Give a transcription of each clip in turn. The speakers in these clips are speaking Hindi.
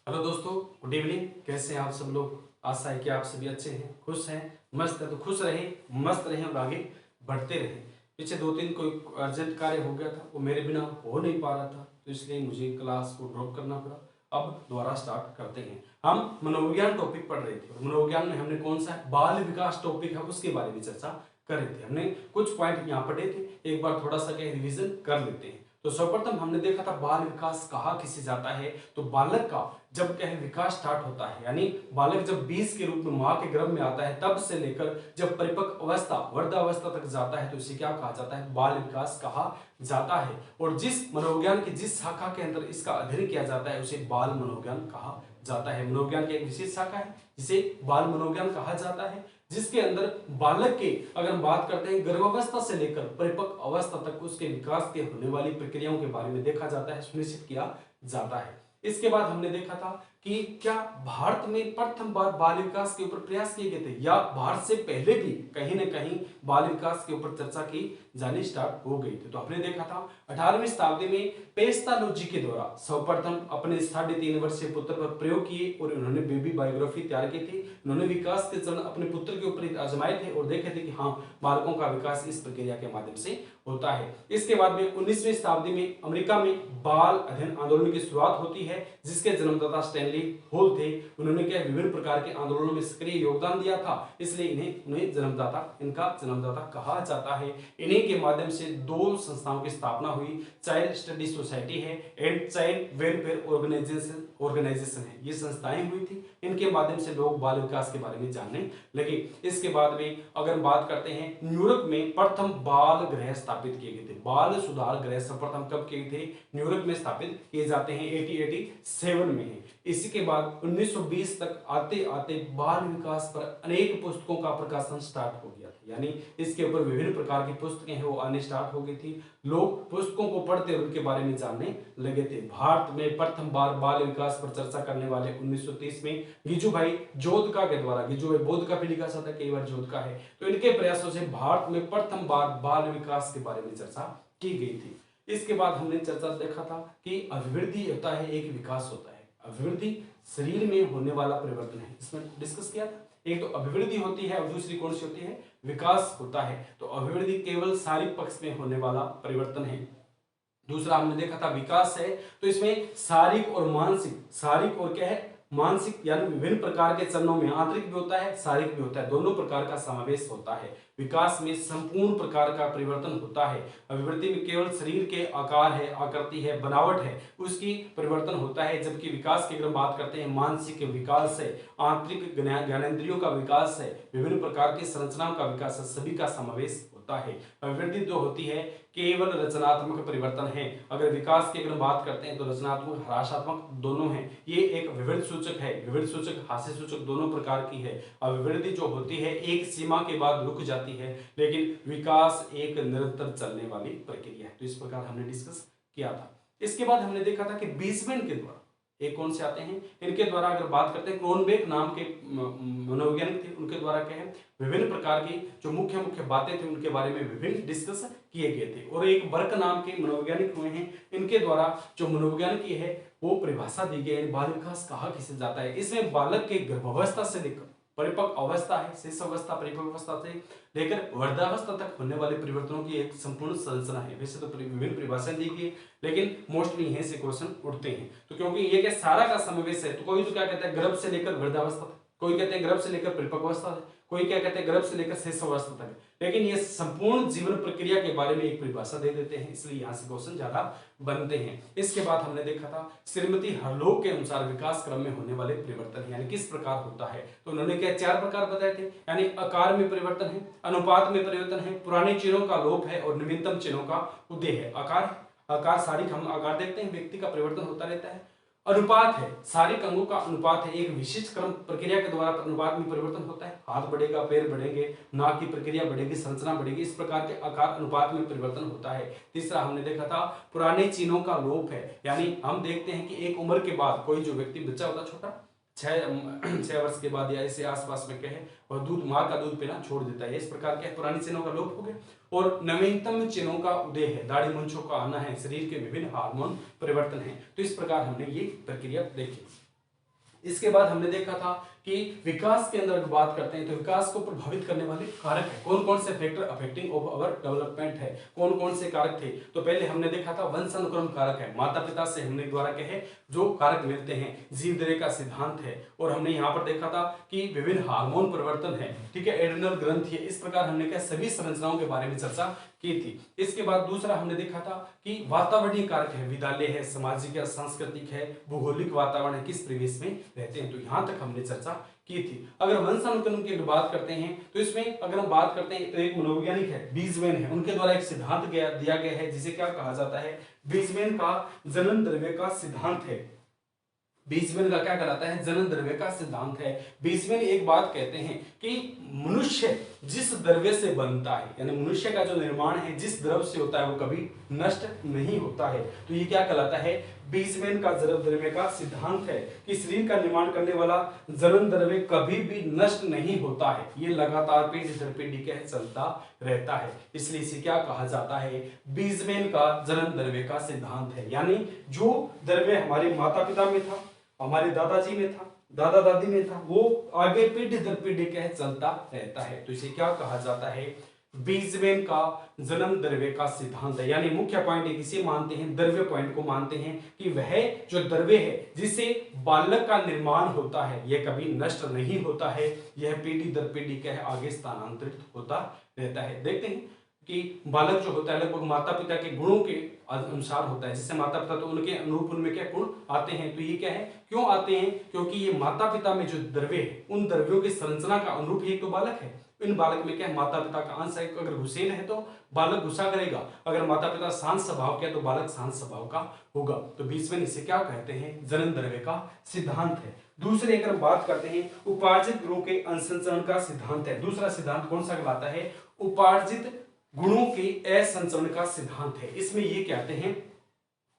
हेलो दोस्तों, गुड इवनिंग। कैसे हैं आप सब लोग? आशा है कि आप सभी अच्छे हैं, खुश हैं, मस्त हैं। तो खुश रहें, मस्त रहें और आगे बढ़ते रहें। पीछे 2-3 कोई अर्जेंट कार्य हो गया था, वो मेरे बिना हो नहीं पा रहा था, तो इसलिए मुझे क्लास को ड्रॉप करना पड़ा। अब दोबारा स्टार्ट करते हैं। हम मनोविज्ञान टॉपिक पढ़ रहे थे। मनोविज्ञान में हमने कौन सा बाल विकास टॉपिक है उसके बारे में चर्चा कर रहे थे। हमने कुछ पॉइंट यहाँ पढ़े थे, एक बार थोड़ा सा रिविजन कर लेते हैं। तो सर्वप्रथम हमने देखा था बाल विकास कहाँ किसे जाता है। तो बालक का जब विकास स्टार्ट होता है, यानी बालक जब बीज के रूप में मां के गर्भ में आता है, तब से लेकर जब परिपक्व अवस्था वृद्धावस्था तक जाता है, तो इसे क्या कहा जाता है? बाल विकास कहा जाता है। और जिस मनोविज्ञान की जिस शाखा के अंदर इसका अध्ययन किया जाता है उसे बाल मनोविज्ञान कहा जाता है। मनोविज्ञान की एक विशेष शाखा है जिसे बाल मनोविज्ञान कहा जाता है, जिसके अंदर बालक के, अगर हम बात करते हैं गर्भावस्था से लेकर परिपक्व अवस्था तक, उसके विकास के होने वाली प्रक्रियाओं के बारे में देखा जाता है, सुनिश्चित किया जाता है। इसके बाद हमने देखा था कि क्या भारत में प्रथम बार बाल विकास के ऊपर प्रयास किए गए थे, या भारत से पहले भी कहीं न कहीं बाल विकास के ऊपर चर्चा की जानी स्टार्ट हो गई थी। तो हमने देखा था 18वीं शताब्दी में पेस्टालोजी के द्वारा सर्वप्रथम अपने 3.5 वर्षीय पुत्र पर प्रयोग किए और उन्होंने बेबी बायोग्राफी तैयार की थी। उन्होंने विकास के चरण अपने पुत्र के ऊपर आजमाए थे और देखे थे कि हाँ, बालकों का विकास इस प्रक्रिया के माध्यम से होता है। इसके बाद में 19वीं शताब्दी में अमेरिका में बाल अध्ययन आंदोलन की शुरुआत होती है, जिसके जन्मदाता स्टैनली हॉल थे। उन्होंने क्या विभिन्न प्रकार के आंदोलनों में सक्रिय योगदान दिया था, इसलिए इनका जन्मदाता कहा जाता है। इन्हीं के माध्यम से 2 संस्थाओं की स्थापना हुई, चाइल्ड स्टडी सोसाइटी है एंड चाइल्ड वेलफेयर ऑर्गेनाइजेशन है। ये संस्थाएं हुई थी, इनके माध्यम से लोग बाल विकास के बारे में जानने लगे। इसके बाद में अगर बात करते हैं, न्यूयॉर्क में प्रथम बाल गृह स्थापित किए गए थे। बाल सुधार गृह सर्वप्रथम कब किए थे? न्यूयॉर्क में स्थापित किए जाते हैं, 1887 में है। इसी के बाद 1920 तक आते आते बाल विकास पर अनेक पुस्तकों का प्रकाशन स्टार्ट हो गया था, यानी इसके ऊपर विभिन्न प्रकार की पुस्तकें हैं वो आने स्टार्ट हो गई थी। लोग पुस्तकों को पढ़ते और उनके बारे में जानने लगे थे। भारत में प्रथम बार बाल विकास पर चर्चा करने वाले 1930 में गिजुभाई जोधका के द्वारा, गिजुभाई बोध का भी लिखा जाता है, कई बार जोधका है, तो इनके प्रयासों से भारत में प्रथम बार बाल विकास के बारे में चर्चा की गई थी। इसके बाद हमने चर्चा देखा था कि अभिवृद्धि होता है, एक विकास होता है। अभिवृद्धि शरीर में होने वाला परिवर्तन है, इसमें डिस्कस किया था। एक तो अभिवृद्धि होती है और दूसरी कौन सी होती है? विकास होता है। तो अभिवृद्धि केवल शारीरिक पक्ष में होने वाला परिवर्तन है। दूसरा हमने देखा था विकास है, तो इसमें शारीरिक और मानसिक, शारीरिक और क्या है? मानसिक, यानी विभिन्न प्रकार के चरणों में आंतरिक भी होता है, शारीरिक भी होता है, दोनों प्रकार का समावेश होता है। विकास में संपूर्ण प्रकार का परिवर्तन होता है। अभिवृद्धि में केवल शरीर के आकार है, आकृति है, बनावट है, उसकी परिवर्तन होता है। जबकि विकास की अगर बात करते हैं, मानसिक विकास है, आंतरिक ज्ञानेंद्रियों का विकास है, विभिन्न प्रकार की संरचनाओं का विकास है, सभी का समावेश होता है। अभिवृद्धि जो होती है केवल रचनात्मक परिवर्तन है। अगर विकास की अगर बात करते हैं तो रचनात्मक, ह्रासात्मक दोनों हैं। ये एक विवृद्ध सूचक है, विवृद्ध सूचक, हास्य सूचक दोनों प्रकार की है। अभिवृद्धि जो होती है एक सीमा के बाद रुक जाती है, लेकिन विकास एक निरंतर चलने वाली प्रक्रिया है। तो इस प्रकार हमने डिस्कस किया था। इसके बाद हमने देखा था कि बीजमैन के द्वारा, एक कौन से आते हैं इनके द्वारा, अगर बात करते हैं क्रोनबेक नाम के मनोवैज्ञानिक थे, उनके द्वारा क्या है विभिन्न प्रकार की जो मुख्य मुख्य बातें थी उनके बारे में विभिन्न डिस्कस किए गए थे। और एक बर्क नाम के मनोवैज्ञानिक हुए हैं, इनके द्वारा जो मनोविज्ञान की है वो परिभाषा दी गई है, बाल विकास कहा किसे जाता है। इसमें बालक के गर्भावस्था से लेकर परिपक्व अवस्था है, शेष अवस्था, परिपक्व अवस्था से लेकर वृद्धावस्था तक होने वाले परिवर्तनों की एक संपूर्ण संरचना है। वैसे तो विभिन्न परिभाषाएं दी गई, लेकिन मोस्टली यहीं से क्वेश्चन उठते हैं। तो क्योंकि ये क्या सारा का समावेश है, तो कोई तो क्या कहता है गर्भ से लेकर वृद्धावस्था तक, कोई कहते हैं गर्भ से लेकर परिपक्व अवस्था तक, कोई क्या कहते हैं गर्भ से लेकर शेष अवस्था तक, लेकिन ये संपूर्ण जीवन प्रक्रिया के बारे में एक परिभाषा दे देते हैं, इसलिए यहाँ से क्वेश्चन ज्यादा बनते हैं। इसके बाद हमने देखा था श्रीमती हरलोग के अनुसार विकास क्रम में होने वाले परिवर्तन यानी किस प्रकार होता है। तो उन्होंने क्या 4 प्रकार बताए थे, यानी आकार में परिवर्तन है, अनुपात में परिवर्तन है, पुराने चिन्हों का लोप है और नवीनतम चिन्हों का उदय है। आकार शारीरिक हम आकार देखते हैं, व्यक्ति का परिवर्तन होता रहता है। अनुपात है, शारीरिक अंगों का अनुपात है, एक विशिष्ट क्रम प्रक्रिया के द्वारा अनुपात में परिवर्तन होता है। हाथ बढ़ेगा, पैर बढ़ेंगे, नाक की प्रक्रिया बढ़ेगी, संरचना बढ़ेगी, इस प्रकार के आकार अनुपात में परिवर्तन होता है। तीसरा हमने देखा था पुराने चिन्हों का लोप है, यानी हम देखते हैं कि एक उम्र के बाद कोई जो व्यक्ति बच्चा होता छोटा 6 वर्ष के बाद या इससे आसपास में कहे और दूध, माँ का दूध पीना छोड़ देता है, इस प्रकार के पुराने चिन्हों का लोप हो गया। और नवीनतम चिन्हों का उदय है, दाढ़ी मूंछों का आना है, शरीर के विभिन्न हार्मोन परिवर्तन है। तो इस प्रकार हमने ये प्रक्रिया देखी। इसके बाद हमने देखा था कि विकास के अंदर बात करते हैं तो विकास को प्रभावित करने वाले कारक है, कौन कौन से factor affecting of our development है, कौन कौन से कारक थे। तो पहले हमने देखा था वंशानुक्रम कारक है, माता पिता से हमने द्वारा कहे जो कारक मिलते हैं, जीव दरे का सिद्धांत है, और हमने यहाँ पर देखा था कि विभिन्न हार्मोन परिवर्तन है, ठीक है, एड्रिनल ग्रंथि है। इस प्रकार हमने क्या सभी संरचनाओं के बारे में चर्चा की थी। इसके बाद दूसरा हमने देखा था कि वातावरणीय कारक है, विद्यालय है, सामाजिक या सांस्कृतिक है, भौगोलिक वातावरण है, किस परिवेश में रहते हैं, तो यहाँ तक हमने चर्चा की थी। अगर वंशानुक्रम की बात करते हैं तो इसमें अगर हम बात करते हैं तो एक मनोवैज्ञानिक है बीजमैन है, उनके द्वारा एक सिद्धांत दिया गया है जिसे क्या कहा जाता है, बीजमैन का जनन द्रव्य का सिद्धांत है। बीजमैन का क्या कहलाता है, जनन द्रव्य का सिद्धांत है। बीजमैन एक बात कहते हैं कि मनुष्य जिस द्रव्य से बनता है, यानी मनुष्य का जो निर्माण है जिस द्रव्य से होता है वो कभी नष्ट नहीं होता है। तो ये क्या कहलाता है, बीजमैन का जनन द्रव्य का सिद्धांत है कि शरीर का निर्माण करने वाला जनन द्रव्य कभी भी नष्ट नहीं होता है, ये लगातार पीढ़ी दर पीढ़ी क्या चलता रहता है, इसलिए इसे क्या कहा जाता है, बीजमैन का जनन द्रव्य का सिद्धांत है। यानी जो द्रव्य हमारे माता पिता में था, हमारे दादाजी में था, दादा दादी में था, वो आगे पीढ़ी दर पीढ़ी क्या चलता रहता है, तो इसे क्या कहा जाता है, बीजमैन का जन्म द्रव्य का सिद्धांत है। यानी मुख्य पॉइंट एक इसे मानते हैं, द्रव्य पॉइंट को मानते हैं कि वह जो द्रव्य है जिससे बालक का निर्माण होता है यह कभी नष्ट नहीं होता है, यह पीढ़ी दर पीढ़ी क्या है आगे स्थानांतरित होता रहता है। देखते हैं कि बालक जो होता है लगभग माता पिता के गुणों के अनुसार होता है, जैसे माता पिता तो उनके अनुरूप उनमें क्या गुण आते हैं, तो ये क्या है, क्यों आते हैं, क्योंकि ये माता पिता में जो द्रव्य है उन द्रव्यों की संरचना का अनुरूप एक तो बालक है, इन बालक में क्या है माता पिता का अंश है, अगर गुस्सेल है तो बालक गुस्सा करेगा, अगर माता पिता शांत स्वभाव का है तो बालक शांत स्वभाव का होगा। तो बीच में इसे क्या कहते हैं, जनन द्रव्य का सिद्धांत है। दूसरे अगर बात करते हैं उपार्जित गुणों के अंशंचरण का सिद्धांत है। दूसरा सिद्धांत कौन सा कहलाता है, उपार्जित गुणों के असंचरण का सिद्धांत है। इसमें ये कहते हैं,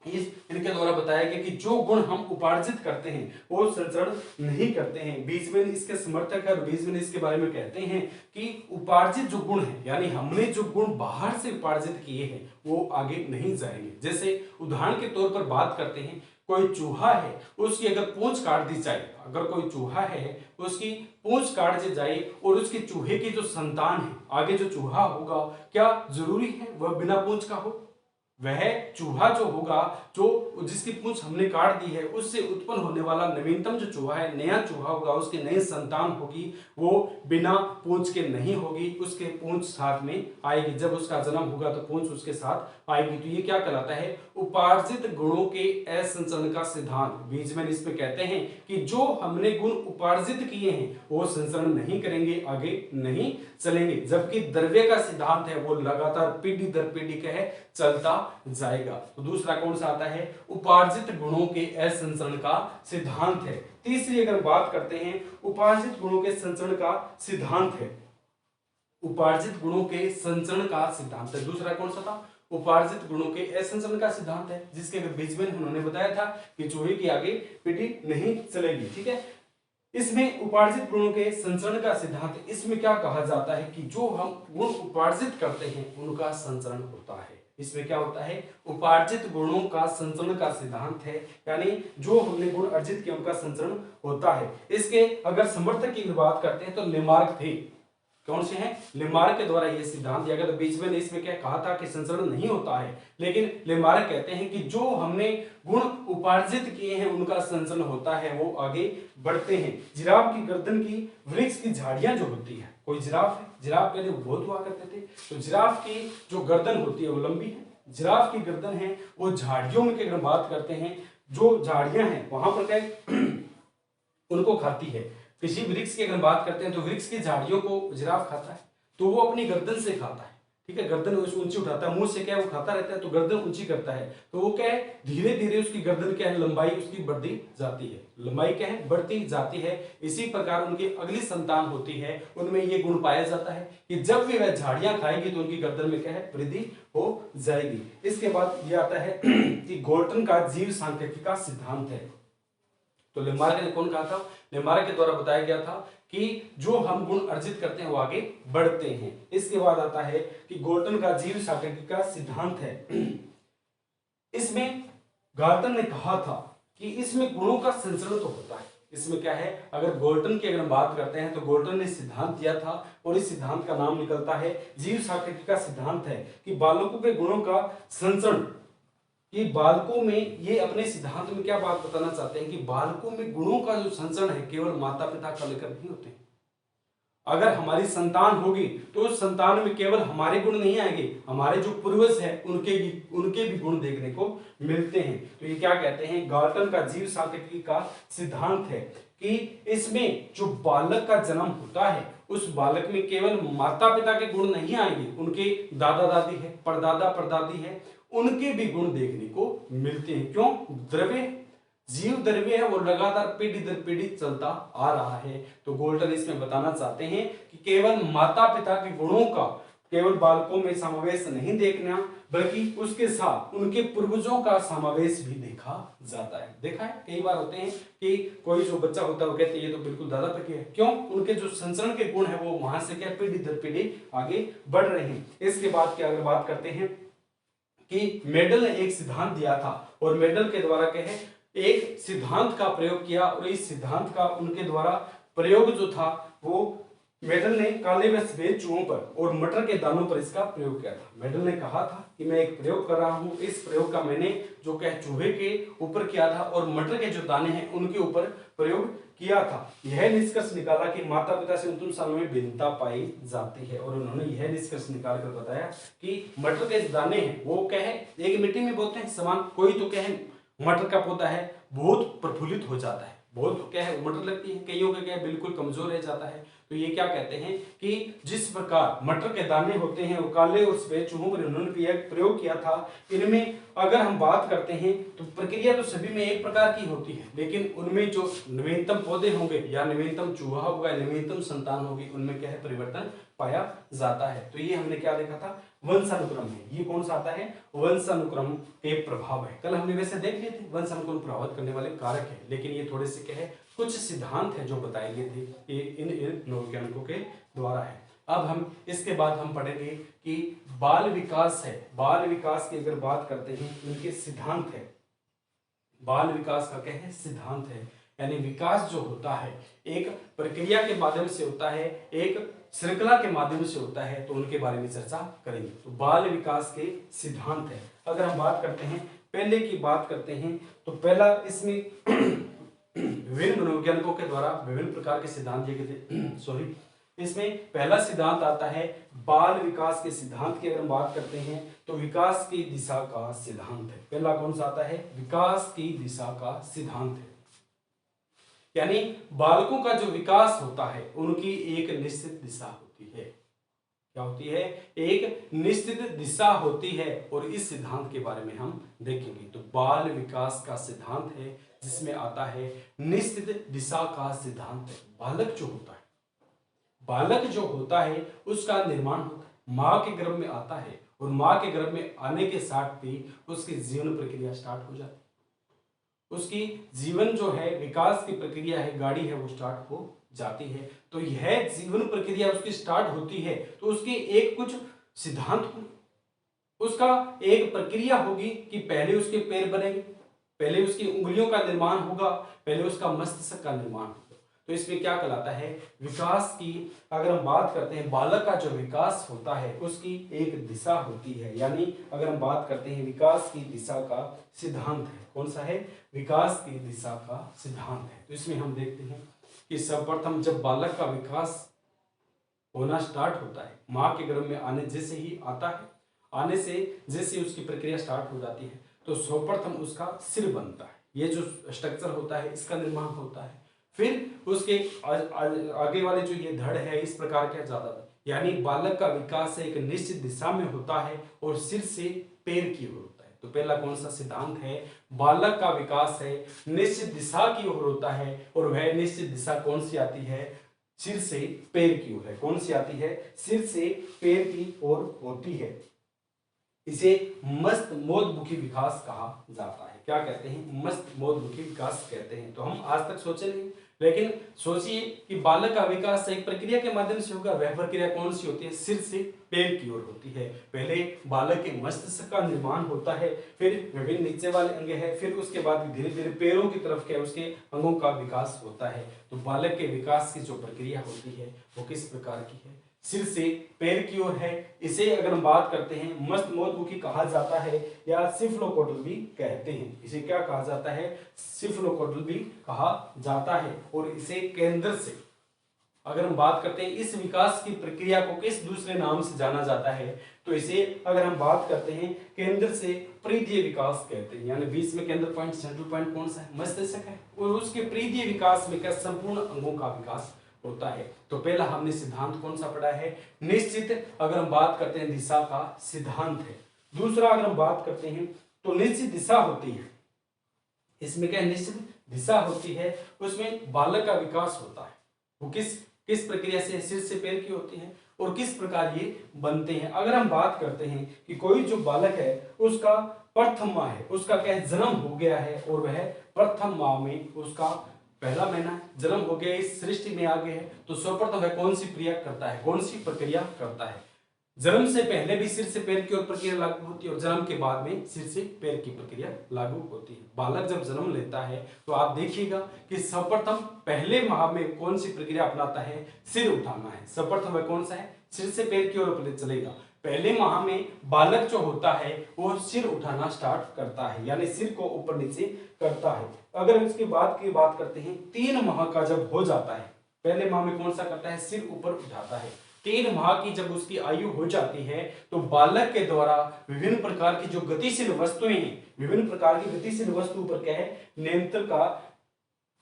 इनके द्वारा बताया गया कि जो गुण हम उपार्जित करते हैं वो संचरण नहीं करते हैं। बीजमैन इसके समर्थक है और बीजमैन इसके बारे में कहते हैं कि उपार्जित जो गुण है, यानी हमने जो गुण बाहर से उपार्जित किए हैं वो आगे नहीं जाएंगे। जैसे उदाहरण के तौर पर बात करते हैं, कोई चूहा है उसकी अगर पूंछ काट दी जाए, अगर कोई चूहा है उसकी पूंछ काट दी जाए और उसके चूहे की जो संतान है, आगे जो चूहा होगा, क्या जरूरी है वह बिना पूंछ का हो? वह चूहा जो होगा, जो जिसकी पूंछ हमने काट दी है, उससे उत्पन्न होने वाला नवीनतम जो चूहा है, नया चूहा होगा, उसकी नई संतान होगी, वो बिना पूंछ के नहीं होगी, उसके पूंछ साथ में आएगी। जब उसका जन्म होगा तो पूंछ उसके साथ आएगी। तो ये क्या कहलाता है, उपार्जित गुणों के असंचरण का सिद्धांत। बीजमैन इसमें कहते हैं कि जो हमने गुण उपार्जित किए हैं वो संचरण नहीं करेंगे, आगे नहीं चलेंगे, जबकि द्रव्य का सिद्धांत है वो लगातार पीढ़ी दर पीढ़ी क्या है चलता जाएगा। तो दूसरा कौन सा आता है, उपार्जित गुणों के असंचरण का सिद्धांत है। तीसरी अगर बात करते हैं उपार्जित गुणों के संचरण का सिद्धांत है, उपार्जित गुणों के संचरण का सिद्धांत है। दूसरा कौन सा था, उपार्जित गुणों के असंचरण का सिद्धांत है, जिसके बीजमैन उन्होंने बताया था कि चूहे की आगे पीढ़ी नहीं चलेगी। ठीक है, इसमें उपार्जित गुणों के संचरण का सिद्धांत, इसमें क्या कहा जाता है कि जो हम गुण उपार्जित करते हैं उनका संचरण होता है। इसमें क्या होता है, उपार्जित गुणों का संचरण का सिद्धांत है, यानी जो हमने गुण अर्जित किए उनका संचरण होता है। इसके अगर समर्थक की बात करते हैं तो लेमार्क थे, कौन से हैं, लेमार्क के द्वारा यह सिद्धांत दिया गया। तो बीजमैन ने इसमें क्या कहा था कि संचरण नहीं होता है, लेकिन लेमार्क कहते हैं कि जो हमने गुण उपार्जित किए हैं उनका संचरण होता है, वो आगे बढ़ते हैं। जिराफ की गर्दन की वृक्ष की झाड़ियां जो होती है, कोई जिराफ है, जिराफ पहले बहुत हुआ करते थे, तो जिराफ की जो गर्दन होती है वो लंबी है, जिराफ की गर्दन है वो झाड़ियों में अगर बात करते हैं, जो झाड़ियां हैं वहां पर क्या उनको खाती है। किसी वृक्ष की अगर बात करते हैं तो वृक्ष की झाड़ियों को जिराफ खाता है, तो वो अपनी गर्दन से खाता है। ठीक है, गर्दन ऊंची उठाता है, मुंह से क्या है वो खाता रहता है, तो गर्दन ऊंची करता है, तो वो क्या है धीरे धीरे उसकी गर्दन क्या है लंबाई उसकी बढ़ती जाती है, लंबाई क्या है बढ़ती जाती है। इसी प्रकार उनकी अगली संतान होती है, उनमें ये गुण पाया जाता है कि जब भी वह झाड़ियां खाएगी तो उनकी गर्दन में क्या है वृद्धि हो जाएगी। इसके बाद ये आता है कि गोल्टन का जीव सांख्यिकी का सिद्धांत है। तो लेमार्क ने कौन कहा था, लेमार्क के द्वारा बताया गया था कि जो हम गुण अर्जित करते हैं वो आगे बढ़ते हैं। इसके बाद आता है कि गोल्टन का जीव सांख्यिकी का सिद्धांत है। इसमें गार्टन ने कहा था कि इसमें गुणों का संचरण तो होता है, इसमें क्या है, अगर गोल्टन की अगर हम बात करते हैं तो गोल्टन ने सिद्धांत दिया था और इस सिद्धांत का नाम निकलता है जीव सांख्यिकी का सिद्धांत है कि बालकों के गुणों का संचरण, कि बालकों में, ये अपने सिद्धांत में क्या बात बताना चाहते हैं कि बालकों में गुणों का जो संचरण है केवल माता पिता का लेकर नहीं होते। अगर हमारी संतान होगी तो उस संतान में केवल हमारे गुण नहीं आएंगे, हमारे जो पूर्वज है उनके भी गुण देखने को मिलते हैं। तो ये क्या कहते हैं, गाल्टन का जीव सांख्यिकी का सिद्धांत है कि इसमें जो बालक का जन्म होता है उस बालक में केवल माता पिता के गुण नहीं आएंगे, उनके दादा दादी है, परदादा परदादी है, उनके भी गुण देखने को मिलते हैं। क्यों? द्रव्य, जीव द्रव्य है वो लगातार पीढ़ी दर पीढ़ी चलता आ रहा है। तो गोल्टन इसमें बताना चाहते हैं कि केवल माता पिता के गुणों का केवल बालकों में समावेश नहीं देखना, बल्कि उसके साथ उनके पूर्वजों का समावेश भी देखा जाता है। देखा है, कई बार होते हैं कि कोई जो बच्चा होता है वो कहते हैं ये तो बिल्कुल दादा तक है। क्यों? उनके जो संचरण के गुण है वो वहां से क्या पीढ़ी दर पीढ़ी आगे बढ़ रहे हैं। इसके बाद की अगर बात करते हैं कि मेडल ने एक सिद्धांत दिया था और मेडल के द्वारा क्या है, एक सिद्धांत का प्रयोग किया और इस सिद्धांत का उनके द्वारा प्रयोग जो था वो मेडल ने काले व सफेद चूहों पर और मटर के दानों पर इसका प्रयोग किया था। मेडल ने कहा था कि मैं एक प्रयोग कर रहा हूं, इस प्रयोग का मैंने जो क्या चूहे के ऊपर किया था और मटर के जो दाने हैं उनके ऊपर प्रयोग किया था। यह निष्कर्ष निकाला कि माता पिता से 29 सालों में भिन्नता पाई जाती है और उन्होंने यह निष्कर्ष निकाल कर बताया कि मटर के दाने हैं वो क्या है, एक मिट्टी में बोते हैं समान, कोई तो क्या है मटर का पौधा है बहुत प्रफुल्लित हो जाता है, बहुत क्या है मटर लगती है, कईयों का क्या है बिल्कुल कमजोर रह जाता है। तो ये क्या कहते हैं कि जिस प्रकार मटर के दाने होते हैं वो काले और सफेद चूहों पर उन्होंने भी एक प्रयोग किया था। इनमें अगर हम बात करते हैं तो प्रक्रिया तो सभी में एक प्रकार की होती है, लेकिन उनमें जो नवीनतम पौधे होंगे या नवीनतम चूहा होगा, नवीनतम संतान होगी, उनमें क्या है परिवर्तन पाया जाता है। तो ये हमने क्या देखा था, वंशानुक्रम है। ये कौन सा आता है, वंशानुक्रम के प्रभाव है। कल हमने वैसे देख लिए थे वंशानुक्रम प्रभावित करने वाले कारक है, लेकिन ये थोड़े से क्या है कुछ सिद्धांत है जो बताए गए थे, ये इन वैज्ञानिकों के द्वारा है। अब हम इसके बाद हम पढ़ेंगे कि बाल विकास है। बाल विकास की अगर बात करते हैं इनके सिद्धांत है, बाल विकास का क्या है सिद्धांत है, यानी विकास जो होता है एक प्रक्रिया के माध्यम से होता है, एक श्रृंखला के माध्यम से होता है, तो उनके बारे में चर्चा करेंगे। तो बाल विकास के सिद्धांत है। अगर हम बात करते हैं पहले की बात करते हैं तो पहला इसमें विभिन्न मनोवैज्ञानिकों के द्वारा विभिन्न प्रकार के सिद्धांत दिए गए थे। इसमें पहला सिद्धांत आता है बाल विकास के सिद्धांत की अगर हम बात करते हैं तो विकास की दिशा का सिद्धांत है। पहला कौन सा आता है, विकास की दिशा का सिद्धांत है, यानी बालकों का जो विकास होता है उनकी एक निश्चित दिशा होती है। क्या होती है, एक निश्चित दिशा होती है और इस सिद्धांत के बारे में हम देखेंगे। तो बाल विकास का सिद्धांत है जिसमें आता है निश्चित दिशा का सिद्धांत है। बालक जो होता है, बालक जो होता है उसका निर्माण होता है, माँ के गर्भ में आता है और माँ के गर्भ में आने के साथ भी उसकी जीवन प्रक्रिया स्टार्ट हो जाती है। उसकी जीवन जो है विकास की प्रक्रिया है, गाड़ी है वो स्टार्ट हो जाती है। तो यह जीवन प्रक्रिया उसकी स्टार्ट होती है तो उसके एक कुछ सिद्धांत होंगे, उसका एक प्रक्रिया होगी कि पहले उसके पैर बनेंगे, पहले उसकी उंगलियों का निर्माण होगा, पहले उसका मस्तिष्क का निर्माण होगा। तो इसमें क्या कहलाता है, विकास की अगर हम बात करते हैं बालक का जो विकास होता है उसकी एक दिशा होती है, यानी अगर हम बात करते हैं विकास की दिशा का सिद्धांत है। कौन सा है, विकास की दिशा का सिद्धांत है। तो इसमें हम देखते हैं कि सर्वप्रथम जब बालक का विकास होना स्टार्ट होता है, माँ के गर्भ में आने जैसे ही आता है, आने से जैसे उसकी प्रक्रिया स्टार्ट हो जाती है तो सर्वप्रथम उसका सिर बनता है, ये जो स्ट्रक्चर होता है इसका निर्माण होता है। फिर उसके आगे वाले जो ये धड़ है इस प्रकार का ज्यादा, यानी बालक का विकास एक निश्चित दिशा में होता है और सिर से पैर की ओर होता है। तो पहला कौन सा सिद्धांत है, बालक का विकास है निश्चित दिशा की ओर होता है और वह निश्चित दिशा कौन सी आती है, सिर से पैर की ओर है। कौन सी आती है, सिर से पैर की ओर होती है। इसे मस्त मोदमुखी विकास कहा जाता है। क्या कहते हैं, मस्त मोदमुखी विकास कहते हैं। तो हम आज तक सोचे नहीं, लेकिन सोचिए कि बालक का विकास एक प्रक्रिया के माध्यम से होगा। वह प्रक्रिया कौन सी होती है, सिर से पैर की ओर होती है। पहले बालक के मस्तिष्क का निर्माण होता है, फिर विभिन्न नीचे वाले अंग है, फिर उसके बाद धीरे धीरे पैरों की तरफ क्या उसके अंगों का विकास होता है। तो बालक के विकास की जो प्रक्रिया होती है वो किस प्रकार की है, सिर से पैर की ओर है। इसे अगर हम बात करते हैं मस्त मोदमुखी कहा जाता है या सिफलोकोटल भी कहते हैं। इसे क्या कहा जाता है, सिफलोकोटल भी कहा जाता है। और इसे केंद्र से अगर हम बात करते हैं, इस विकास की प्रक्रिया को किस दूसरे नाम से जाना जाता है, तो इसे अगर हम बात करते हैं केंद्र से परिधीय विकास कहते हैं। यानी बीच में केंद्र पॉइंट, सेंट्रल पॉइंट कौन सा है, मस्तिष्क है, और उसके परिधीय विकास में क्या संपूर्ण अंगों का विकास होता है। तो पहला हमने सिद्धांत कौन सा पढ़ा है, निश्चित अगर हम बात करते हैं दिशा का सिद्धांत है। दूसरा अगर हम बात करते हैं तो निश्चित दिशा होती है, इसमें क्या निश्चित दिशा होती है, उसमें बालक का विकास होता है। वो किस प्रक्रिया से, सिर से पैर की होती है, और किस प्रकार ये बनते हैं। अगर हम बात करते हैं कि कोई जो बालक है उसका प्रथम माह है, उसका क्या जन्म हो गया है, और वह प्रथम माह में उसका पहला महीना जन्म हो गया, इस सृष्टि में आ गया है, तो सर्वप्रथम वह कौन सी क्रिया करता है, कौन सी प्रक्रिया करता है। जन्म से पहले भी सिर से पैर की ओर प्रक्रिया लागू होती है, और जन्म के बाद में सिर से पैर की प्रक्रिया लागू होती है। बालक जब जन्म लेता है तो आप देखिएगा कि सर्वप्रथम पहले माह में कौन सी प्रक्रिया अपनाता है, सिर उठाना है। सर्वप्रथम वह कौन सा है, सिर से पैर की ओर चलेगा। पहले माह में बालक जो होता है वो सिर उठाना स्टार्ट करता है, यानी सिर को ऊपर नीचे करता है। अगर इसके बाद की बात करते हैं, 3 माह का जब हो जाता है, पहले माह में कौन सा करता है, सिर ऊपर उठाता है। 3 माह की जब उसकी आयु हो जाती है तो बालक के द्वारा विभिन्न प्रकार की जो गतिशील वस्तुएं हैं, विभिन्न प्रकार की गतिशील वस्तु पर क्या है, नियंत्रण का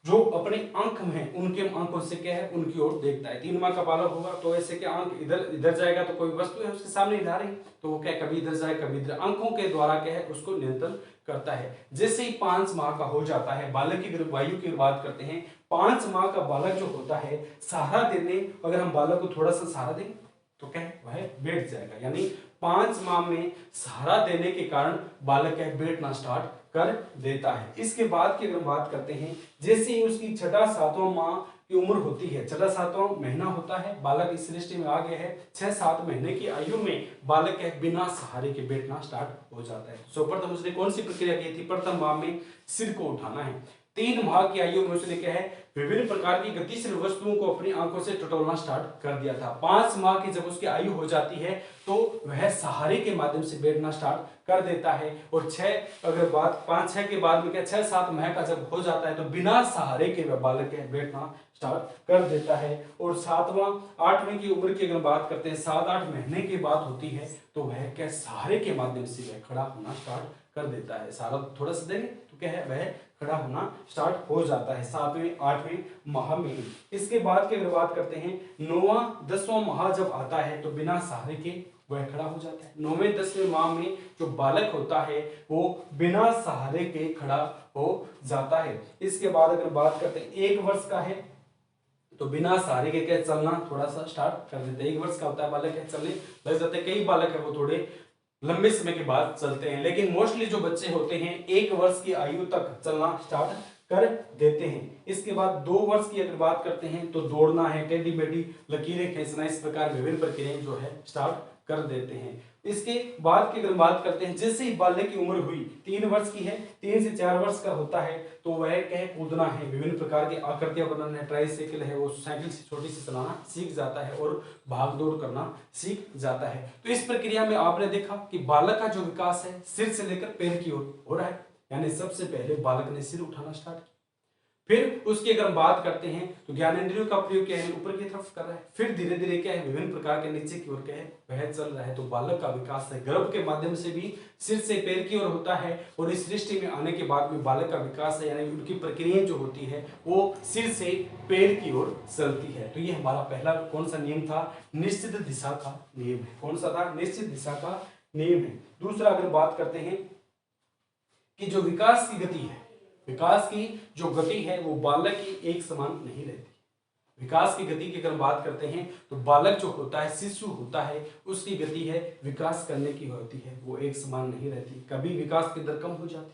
जो अपने अंक हैं उनके अंकों से क्या है, उनकी ओर देखता है। 3 माह का बालक होगा तो ऐसे क्या अंक इधर इधर जाएगा, तो कोई वस्तु है उसके सामने ला रही, तो वो क्या कभी इधर जाए कभी इधर, अंकों के द्वारा क्या है उसको नियंत्रण करता है। जैसे ही 5 माह का हो जाता है, बालक की वायु की बात करते हैं, 5 माह का बालक जो होता है, सहारा देने अगर हम बालक को थोड़ा सा सहारा दें तो क्या है, वह बैठ जाएगा। यानी 5 माह में सहारा देने के कारण बालक क्या बैठना स्टार्ट कर देता है। इसके बाद की अगर बात करते हैं, जैसे ही उसकी 6-7वां माह की उम्र होती है, 6-7वां महीना होता है, बालक इस सृष्टि में आ गया है, 6-7 महीने की आयु में बालक है बिना सहारे के बैठना स्टार्ट हो जाता है। सर्वप्रथम उसने कौन सी प्रक्रिया की थी, प्रथम माह में सिर को उठाना है। 3 माह की आयु में उसने क्या है, विभिन्न प्रकार की गतिशील वस्तुओं को अपनी आंखों से टटोलना स्टार्ट कर दिया था। 5 माह की जब उसकी आयु हो जाती है तो वह सहारे के माध्यम से बैठना स्टार्ट कर देता है। और 5-6 के बाद में क्या, 6-7 माह का जब हो जाता है तो बिना सहारे के वह बालक बैठना स्टार्ट कर देता है। और 7वां-8वें की उम्र की अगर बात करते हैं, 7-8 महीने की बात होती है, तो वह क्या सहारे के माध्यम से वह खड़ा होना स्टार्ट कर देता है। सहारा थोड़ा सा देंगे तो क्या है, वह खड़ा होना स्टार्ट हो जाता है 7वें-8वें माह में। इसके बाद की अगर बात करते हैं, 9वां-10वां माह जब आता है तो बिना सहारे के वह खड़ा हो जाता है। 9वें-10वें माह में जो बालक होता है वो बिना सहारे के खड़ा हो जाता है। इसके बाद अगर बात करते हैं, 1 वर्ष का है तो बिना सहारे के क्या चलना थोड़ा सा स्टार्ट कर देते हैं। 1 वर्ष का होता है बालक है, चलने लग जाते हैं। कई बालक है वो थोड़े लंबे समय के बाद चलते हैं, लेकिन मोस्टली जो बच्चे होते हैं 1 वर्ष की आयु तक चलना स्टार्ट कर देते हैं। इसके बाद 2 वर्ष की अगर बात करते हैं तो दौड़ना है, टेढ़ी मेढ़ी लकीरें खींचना, इस प्रकार विभिन्न प्रक्रियाएं जो है स्टार्ट कर देते हैं। इसके बाद की अगर बात करते हैं, जैसे ही बालक की उम्र हुई 3 वर्ष की है, 3 से 4 वर्ष का होता है, तो वह क्या कूदना है, विभिन्न प्रकार की आकृतियां बनाना है, ट्राईसाइकिल है, वो साइकिल से छोटी सी चलाना सीख जाता है और भाग दौड़ करना सीख जाता है। तो इस प्रक्रिया में आपने देखा कि बालक का जो विकास है सिर से लेकर पैर की ओर हो रहा है। यानी सबसे पहले बालक ने सिर उठाना स्टार्ट किया, फिर उसकी अगर हम बात करते हैं तो ज्ञानेंद्रियों का प्रयोग क्या है, ऊपर की तरफ कर रहा है, फिर धीरे धीरे क्या है, विभिन्न प्रकार के नीचे की ओर क्या है वह चल रहा है। तो बालक का विकास है गर्भ के माध्यम से भी सिर से पैर की ओर होता है, और इस सृष्टि में आने के बाद में बालक का विकास है, यानी उनकी प्रक्रियाएं जो होती है वो सिर से पैर की ओर चलती है। तो ये हमारा पहला कौन सा नियम था, निश्चित दिशा का नियम है। कौन सा था, निश्चित दिशा का नियम है। दूसरा अगर बात करते हैं कि जो विकास की गति है, विकास की जो गति है वो बालक की एक समान नहीं रहती। विकास की गति की अगर बात करते हैं तो बालक जो होता है, शिशु होता है, उसकी गति है विकास करने की होती है, वो एक समान नहीं रहती। कभी विकास की दर कम हो जाती,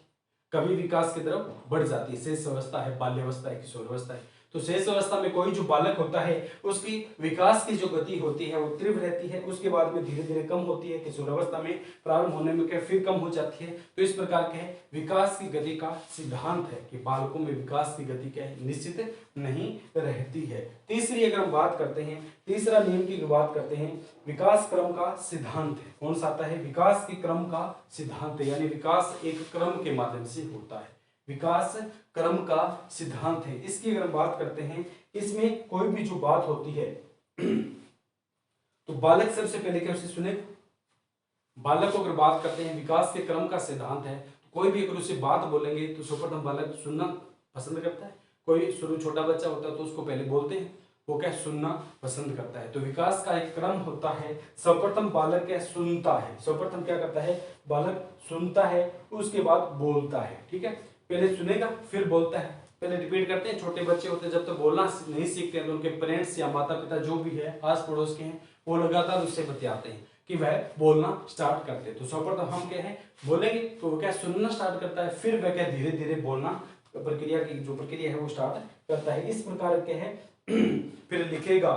कभी विकास की तरफ बढ़ जाती है। शेष अवस्था है, बाल्यावस्था है, किशोरावस्था है। तो शेष अवस्था में कोई जो बालक होता है उसकी विकास की जो गति होती है वो तीव्र रहती है, उसके बाद में धीरे धीरे कम होती है, किशोरावस्था में प्रारंभ होने में क्या फिर कम हो जाती है। तो इस प्रकार के विकास की गति का सिद्धांत है कि बालकों में विकास की गति क्या है, निश्चित नहीं रहती है। तीसरी अगर हम बात करते हैं, तीसरा नियम की बात करते हैं, विकास क्रम का सिद्धांत है। कौन सा आता है? विकास के क्रम का सिद्धांत है, यानी विकास एक क्रम के माध्यम से होता है, विकास क्रम का सिद्धांत है। इसकी अगर हम बात करते हैं, इसमें कोई भी जो बात होती है तो बालक सबसे पहले क्या उसे सुने। बालक को अगर बात करते हैं, विकास के क्रम का सिद्धांत है, तो कोई भी अगर उसे बात बोलेंगे तो सर्वप्रथम बालक सुनना पसंद करता है। कोई शुरू छोटा बच्चा होता है तो उसको पहले बोलते हैं, वो क्या सुनना पसंद करता है। तो विकास का एक क्रम होता है, सर्वप्रथम बालक क्या सुनता है, सर्वप्रथम क्या करता है, बालक सुनता है, उसके बाद बोलता है। ठीक है, पहले सुनेगा फिर बोलता है। पहले रिपीट करते हैं, छोटे बच्चे होते हैं जब तक तो बोलना नहीं सीखते हैं तो उनके पेरेंट्स या माता पिता जो भी है आस पड़ोस के हैं वो लगातार उससे बतियाते हैं कि वह बोलना स्टार्ट करते हैं। तो सर्वप्रथम हम क्या है बोलेंगे तो वो क्या सुनना स्टार्ट करता है, फिर वह क्या धीरे धीरे बोलना प्रक्रिया की जो प्रक्रिया है वो स्टार्ट करता है। इस प्रकार क्या है फिर लिखेगा,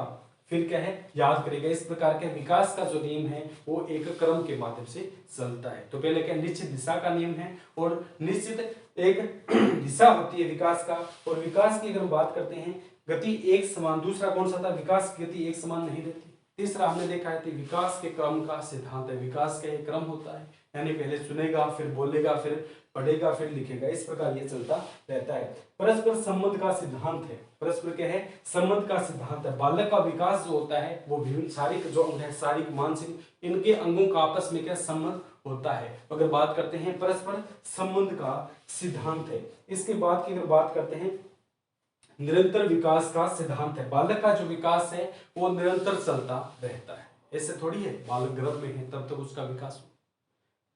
फिर क्या है याद करेगा। इस प्रकार के विकास का जो नियम है वो एक क्रम के माध्यम से चलता है। तो पहले क्या निश्चित दिशा का नियम है और निश्चित एक दिशा होती है विकास का। और विकास की अगर हम बात करते हैं, गति एक समान। दूसरा कौन सा था? विकास की गति एक समान नहीं रहती। तीसरा हमने देखा है कि विकास के क्रम का सिद्धांत है, विकास का एक क्रम होता है, यानी पहले सुनेगा फिर बोलेगा फिर पढ़ेगा फिर लिखेगा, इस प्रकार ये चलता रहता है। परस्पर संबंध का सिद्धांत है, परस्पर क्या है संबंध का सिद्धांत है। बालक का विकास जो होता है वो विभिन्न शारीरिक जो अंग है, शारीरिक मानसिक, इनके अंगों का आपस में क्या संबंध होता है। अगर बात करते हैं परस्पर संबंध का सिद्धांत है। इसके बाद की अगर बात करते हैं, निरंतर विकास का सिद्धांत है। बालक का जो विकास है वो निरंतर चलता रहता है, ऐसे थोड़ी है बालक गर्भ में है तब तक उसका विकास हो,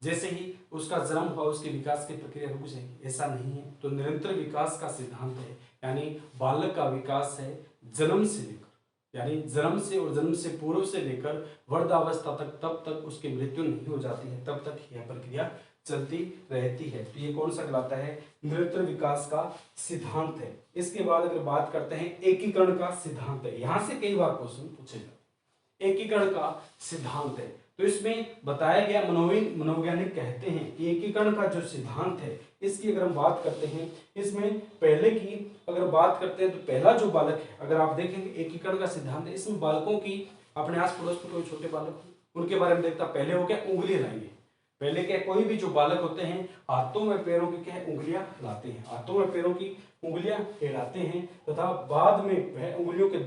जैसे ही उसका जन्म हुआ उसके विकास की प्रक्रिया रुक जाएगी, ऐसा नहीं है। तो निरंतर विकास का सिद्धांत है, यानी बालक का विकास है जन्म से लेकर, यानी जन्म से और जन्म से पूर्व से लेकर वृद्धावस्था तक, तब तक उसकी मृत्यु नहीं हो जाती है, तब तक यह प्रक्रिया चलती रहती है। तो ये कौन सा कहलाता है? निरंतर विकास का सिद्धांत है। इसके बाद अगर बात करते हैं एकीकरण का सिद्धांत है, यहां से कई बार क्वेश्चन पूछे जाते। एकीकरण का सिद्धांत है तो इसमें बताया गया, मनोवैज्ञानिक कहते हैं कि एकीकरण का जो सिद्धांत है इसकी अगर हम बात करते हैं, इसमें पहले की अगर बात करते हैं तो पहला जो बालक है, अगर आप देखेंगे एकीकरण का सिद्धांत है, इसमें बालकों की अपने आस पड़ोस में कोई छोटे बालक उनके बारे में देखता, पहले वो क्या उंगली हिलाएंगे। पहले क्या कोई भी जो बालक होते हैं हाथों में पैरों की क्या उंगलियां हिलाते हैं, हाथों में पैरों की उंगलियां हिलाते हैं तथा बाद में वह उंगलियों के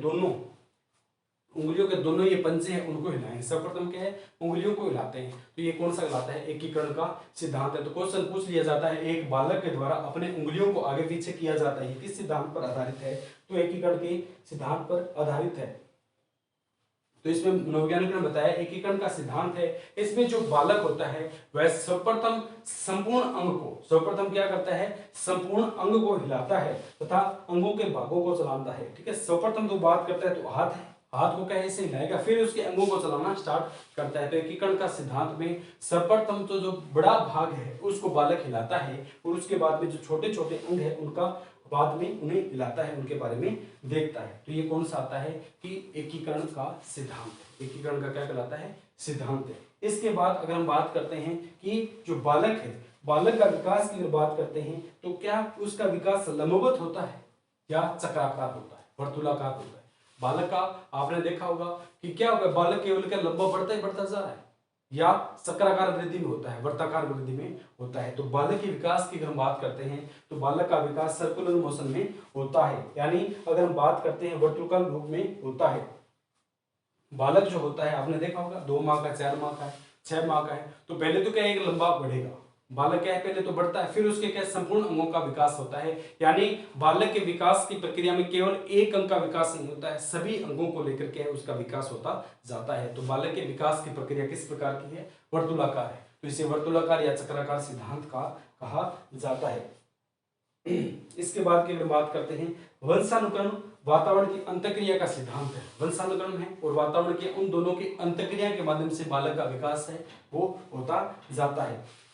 दोनों ये पंजे हैं उनको हिलाएंगे। सर्वप्रथम क्या है उंगलियों को हिलाते हैं। तो ये कौन सा कहलाता है? एकीकरण का सिद्धांत है। तो क्वेश्चन पूछ लिया जाता है एक बालक के द्वारा अपने उंगलियों को आगे पीछे किया जाता है, किस सिद्धांत पर आधारित है? तो एकीकरण के सिद्धांत पर आधारित है। तो इसमें मनोवैज्ञानिक ने बताया एकीकरण का सिद्धांत है, इसमें जो बालक होता है वह सर्वप्रथम संपूर्ण अंग को, सर्वप्रथम क्या करता है संपूर्ण अंग को हिलाता है तथा अंगों के भागों को चलाता है। ठीक है, सर्वप्रथम तो बात करता है तो हाथ है, हाथ को क्या ऐसे हिलाएगा फिर उसके अंगों को चलाना स्टार्ट करता है। तो एकीकरण का सिद्धांत में सर्वप्रथम तो जो बड़ा भाग है उसको बालक हिलाता है और उसके बाद में जो छोटे छोटे अंग है उनका बाद में उन्हें हिलाता है, उनके बारे में देखता है। तो ये कौन सा आता है कि एकीकरण का सिद्धांत है, एकीकरण का क्या कहलाता है? सिद्धांत है। इसके बाद अगर हम बात करते हैं कि जो बालक है, बालक का विकास की अगर बात करते हैं तो क्या उसका विकास लंबवत होता है या चक्राकार होता है, वर्तुलाकार होता है? बालक का आपने देखा होगा कि क्या होगा, बालक केवल क्या लंबा बढ़ता ही बढ़ता जा रहा है या चक्राकार वृद्धि में होता है, वर्ताकार वृद्धि में होता है? तो बालक के विकास की अगर हम बात करते हैं तो बालक का विकास सर्कुलर मोशन में होता है, यानी अगर हम बात करते हैं वर्तुलाकार रूप में होता है। बालक जो होता है आपने देखा होगा 2 माह का, 4 माह का है, 6 माह का है, तो पहले तो क्या एक लंबा बढ़ेगा, बालक क्या है पहले तो बढ़ता है, फिर उसके क्या संपूर्ण अंगों का विकास होता है। यानी बालक के विकास की प्रक्रिया में केवल एक अंग का विकास नहीं होता है, सभी अंगों को लेकर के उसका विकास होता जाता है। तो बालक के विकास की प्रक्रिया किस प्रकार की है? वर्तुलाकार है, तो इसे वर्तुलाकार या चक्राकार सिद्धांत का कहा जाता है। इसके बाद की अगर बात करते हैं, वंशानुक्रम वातावरण की अंतक्रिया का सिद्धांत है। वंशानुक्रम है और वातावरण के उन दोनों की अंतक्रिया के माध्यम से बालक का विकास है वो होता जाता है।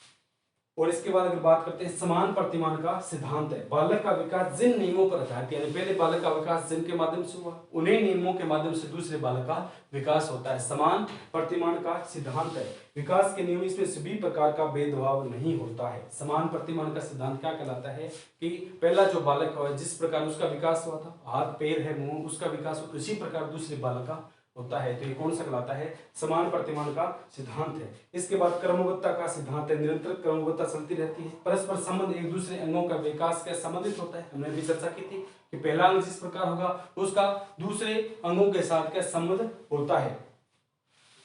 और इसके बाद अगर बात करते हैं समान प्रतिमान का सिद्धांत है, बालक का विकास जिन नियमों पर आधारित, यानी पहले बालक का विकास जिनके माध्यम से हुआ, उन्हीं नियमों के माध्यम से दूसरे बालक का विकास होता है। समान प्रतिमान का सिद्धांत है, विकास के नियम, इसमें सभी प्रकार का भेदभाव नहीं होता है। समान प्रतिमान का सिद्धांत क्या कहलाता है कि पहला जो बालक हुआ, जिस प्रकार उसका विकास हुआ था, हाथ पैर है मुंह, उसका विकास हो, उसी प्रकार दूसरे बालक का होता है। तो ये कौन सा कहलाता है? समान प्रतिमान का सिद्धांत है। इसके बाद क्रमबद्धता का सिद्धांत है, निरंतर क्रमबद्धता चलती रहती है। परस्पर संबंध, एक दूसरे अंगों का विकास के संबंधित होता है। हमने भी चर्चा की थी कि पहला अंग जिस प्रकार होगा उसका दूसरे अंगों के साथ क्या संबंध होता है।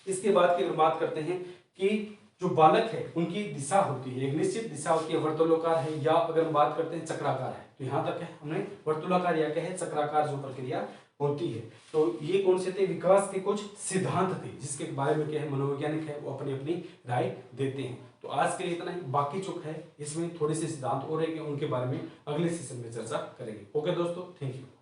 इसके बाद की अगर बात करते हैं कि जो बालक है उनकी दिशा होती है, एक निश्चित दिशा होती है, वर्तुलाकार है, या अगर हम बात करते हैं चक्राकार है, तो यहाँ तक है हमने वर्तुलाकार या क्या है चक्राकार जो प्रक्रिया होती है। तो ये कौन से थे? विकास के कुछ सिद्धांत थे जिसके बारे में क्या है मनोवैज्ञानिक है वो अपनी अपनी राय देते हैं। तो आज के लिए इतना ही, बाकी जो है इसमें थोड़े से सिद्धांत और रहेंगे, उनके बारे में अगले सेशन में चर्चा करेंगे। ओके दोस्तों, थैंक यू।